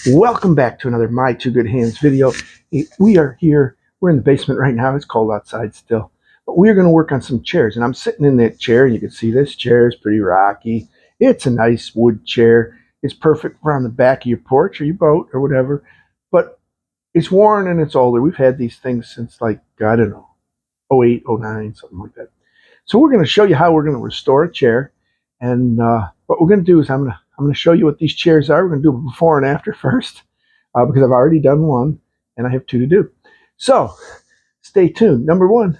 Welcome back to another My Two Good Hands video. We are here. We're in the basement right now. It's cold outside still. But we are going to work on some chairs. And I'm sitting in that chair. And you can see this chair is pretty rocky. It's a nice wood chair. It's perfect for on the back of your porch or your boat or whatever. But it's worn and it's older. We've had these things since like, I don't know, 08, 09, something like that. So we're going to show you how we're going to restore a chair. And what we're going to do is I'm going to show you what these chairs are. We're going to do a before and after first because I've already done one and I have two to do. So stay tuned. Number one,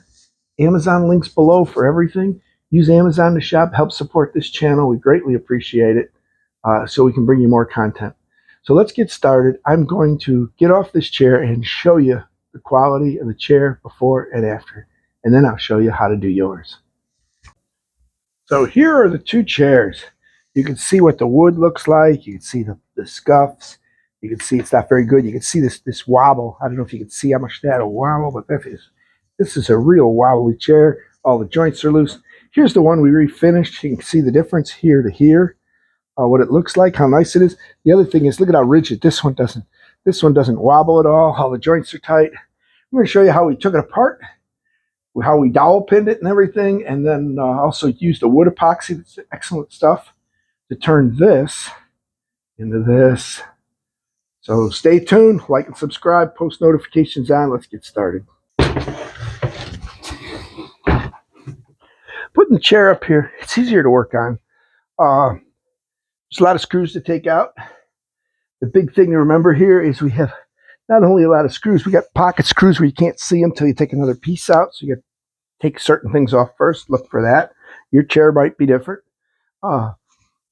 Amazon links below for everything. Use Amazon to shop. Help support this channel. We greatly appreciate it so we can bring you more content. So let's get started. I'm going to get off this chair and show you the quality of the chair before and after. And then I'll show you how to do yours. So here are the two chairs. You can see what the wood looks like. You can see the scuffs. You can see it's not very good. You can see this wobble. I don't know if you can see how much that'll wobble, but this is a real wobbly chair. All the joints are loose. Here's the one we refinished. You can see the difference here to here, what it looks like, how nice it is. The other thing is, look at how rigid this one doesn't. This one doesn't wobble at all. All the joints are tight. I'm going to show you how we took it apart, how we dowel pinned it and everything, and then also used a wood epoxy. That's excellent stuff to turn this into this. So stay tuned, like and subscribe, post notifications on. Let's get started. Putting the chair up here, it's easier to work on. There's a lot of screws to take out. The big thing to remember here is we have not only a lot of screws, we got pocket screws where you can't see them until you take another piece out. So you got to take certain things off first. Look for that. Your chair might be different.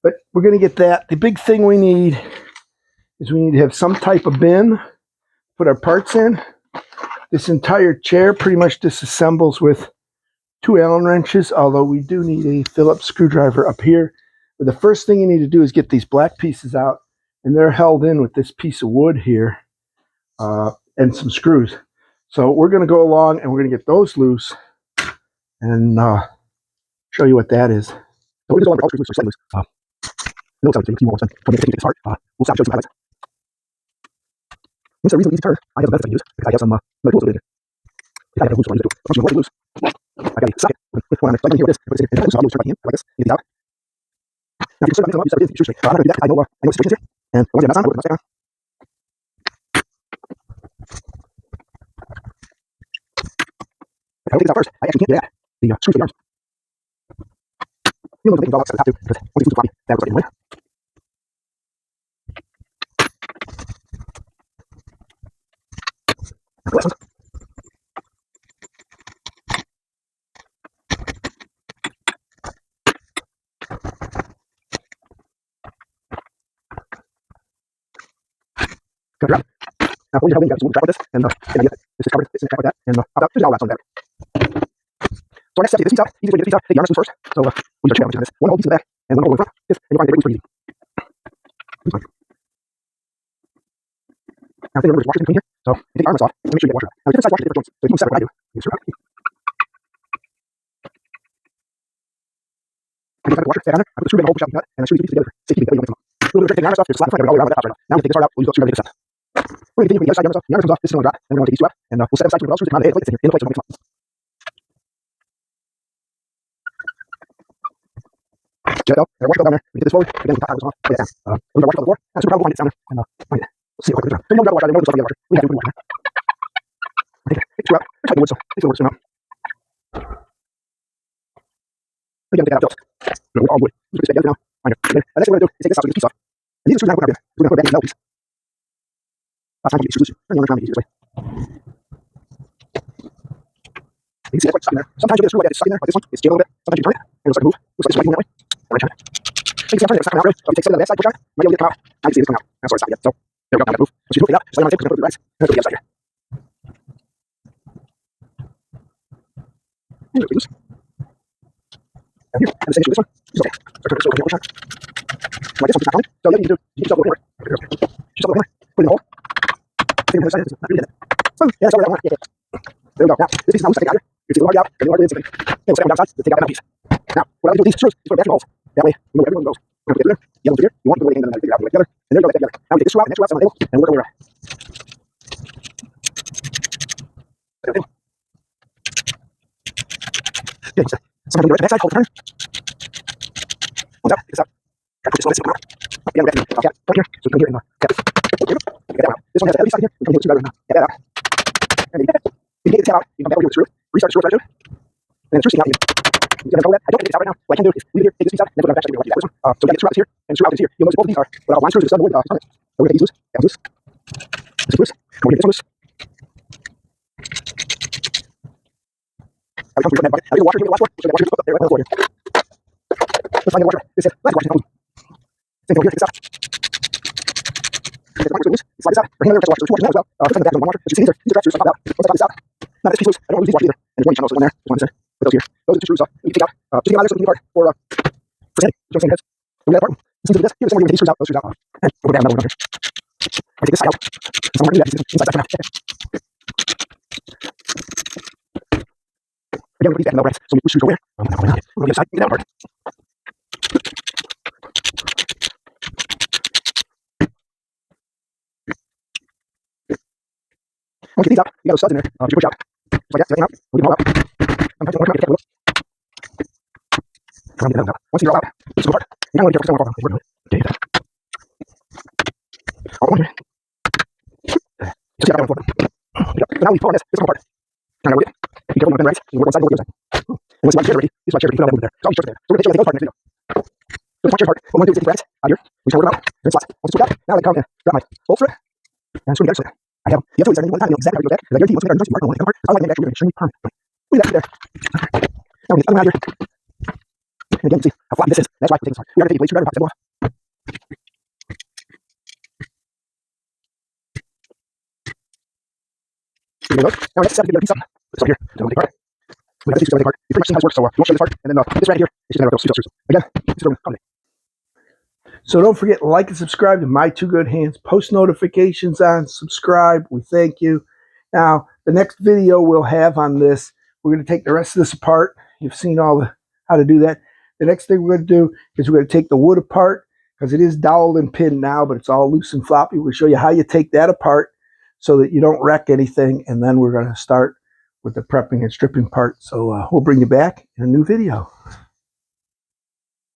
But we're going to get that. The big thing we need is we need to have some type of bin, put our parts in. This entire chair pretty much disassembles with 2 Allen wrenches, although we do need a Phillips screwdriver up here. But the first thing you need to do is get these black pieces out, and they're held in with this piece of wood here and some screws. So we're going to go along and we're going to get those loose and show you what that is. So we're going to go over all the screws loose. No, so you want to take this apart. We'll stop showing some highlights. It's a reasonably easy turn. I have a method I can use because I have some other tools with it. I have a loose one to do. Once you loose, I got a socket with one on it. So I can hear this. Put this in. And I'll turn my hand like this. Get these out. Now, if you're concerned about things, you start with I'm not going to do that. I know situations here. And once you have nuts on, put the nuts down. I don't take this out first. I actually can't get at the screws for the arms. You know, the thing is all outside the top too, because once you lose the body, that goes right in the way. The last one. Cut it out. Now, when you have you got to track with this, and I get this is covered, this is track like that, and pop out. There's all wraps on there. So our next step is to get this piece out. Easy way to get this piece out. Take the arm first. So we use our chair on this. One whole piece in the back, and one whole in front. This, and you find the loose pretty easy. Now, the thing remember is washer in between here. So you take the armrest off, and make sure you get washer out. Now, different size washers, different joints. So you can set it what I do. You screw out. I can set the washer, set on there. I put the screw in the hole, push out the nut, and I screw these pieces together. See, keep it together. A little bit of taking the armrest off. There's a slap in front of it all the way around that top right now. Now we take this part out. We'll use the screwdriver to get this out. We're going to continue putting the other side of the armrest off. The armrest comes off. This is going to drop. And we're going to take these two out. And we'll set them aside to the screws. Take them out of the head like this in here. In the place. We're going to get them out. Check it out. There's a washer down there. We get this forward. Again, we top armrest off. Put it down. We'll wash it on the floor. And super probably find it down there. And find it. Let's see if I can get it down. So you don't grab the washer. I don't know the washer. We have to put the washer. Okay. Take two out. We're trying to do wood, so take the wood soon out. Again, take that out. We're all wood. We're just going to now. Find it. And next thing we're going to do is take this out. So get this piece off. And these are screws we're going to put out here. We're going to put it back in the metal piece. Last time you get these screws. Turn the other around to get these way. You can see that's what's stuck in there. Sometimes you get a screw like that. It's stuck in there, like this one. It's jammed a little bit. Sometimes you turn it, and it'll start to move. Looks like it's moving that way. And right turn it. So you can see I'm turning it. It's not coming out really. So if you take some of that side, push on it, you might be able to get it come out. Now you can see it's coming out. That's why it's not yet. So there we go. Now that move. Once you move it out, just lay it on the table. We're going to put the rags. And then put the other side here. And it'll be loose. Down here. And the same issue with this one. It's okay. So turn this over here. Push on it. Like this one's not coming. So the other thing you can do, you can just over here. Just over here. Put it in the hole. Take it on the other side. It's not really dead. Oh, yeah, that's all right. Yeah. There we go. Now, this piece is not loose. I take it out here. You see the hard out. And the hard in something. Okay, we'll set one down sides. Let's take out that piece. Now, what I do with these screws is put them back in the holes. That way, you know where everyone goes. We're going to get through there. The other one through here. You want to put the way in and then take it out. Put it together. And there you go. Right together. Now we take this screw out and that screw out, set on the table, and work our way around. Okay, so sometimes we do it right to the back side, hold the turn. One's out, take this out. Try to push this one, this one out. Up again, we're back to point here, so we come here and tap this. Get that one out. This one has a LED socket here, we come here with the screwdriver now. Get that out. And then you can get the tab out, you come back over here with the screw, restart the screw if I do. And then the screw sticking out, you can control that. I don't take this out right now. What I can do is leave it here, take this piece out, and then put it on the back side. Like this one. So we got the screw out here, and the screw out is here. You'll notice both of these are what line screws, because the wood on it. So we're going to take these loose, that one's loose. This is loose. And we're going to get this one loose. Now we come through that bucket. Now we get the washer, give me the washboard. So the washer just hooked up there right on the floor here. Let's find the washer. This is last washer. Same thing over here, take this out. Okay, the washer loose. Slide this out. Right here, there's two washers in there as well. First time the back is one washer. As you see, these are direct screws, so I'll pop it out. Once I pop this out, now this piece loose. I don't want to lose these washers either. And there's one channel, so one there, there's one there. Put those here. Those are the two screws, so we can take out. Just get them out of there so we can use the part for sanding. So sanding heads. So we got that part. This into this. Here, somewhere we can take these screws out. Those screws out. And we'll go down another one here. I take this side out. So I'm going to do that. Inside that for now. Again, we're going to get that metal rats. So we push screws over there. We'll go to the other side. Get that part. Once you get these out, you got those studs in there. You push out. Just like that. Set them out. We'll get them all out. Sometimes you want to come out. Get that out. Once these are all out, this one part. You kind of want to be careful because I don't want to fall off. Okay, get that. All the one here. Just get that on the floor. But now we pull on this one part. Now we get it. Be careful with the right. You work one side, you work the other side. And once you got the chair ready, this is my chair ready. Put it all over there. So I'll be there. So we're going to take the part next video. So this is my chair part. What we're going to do is take the brackets out here. We just work them out. They're in slots. Once it's worked out, now I come and grab my bolts for it. And screw together so that I have them. You have to wait one time, you know exactly how it goes back. Because I guarantee you, once we got our joints, we mark them, I like manufacturing, we're going to extremely permanent. Look at that there. Now we get the other one out here. And again, you see how floppy this is. That's why we're taking this part. We got to take a blade screwdriver, pop this off. There we go. Now we have to set up the other piece up. Put this up here. So we'll take part. We have to teach you part. You pretty much see how this works, so you won't show this part. And then this right here is just going to those screws. Again, this is where we're coming. So don't forget to like and subscribe to My Two Good Hands. Post notifications on, subscribe. We thank you. Now, the next video we'll have on this, we're going to take the rest of this apart. You've seen how to do that. The next thing we're going to do is we're going to take the wood apart because it is doweled and pinned now, but it's all loose and floppy. We'll show you how you take that apart so that you don't wreck anything. And then we're going to start with the prepping and stripping part. So we'll bring you back in a new video.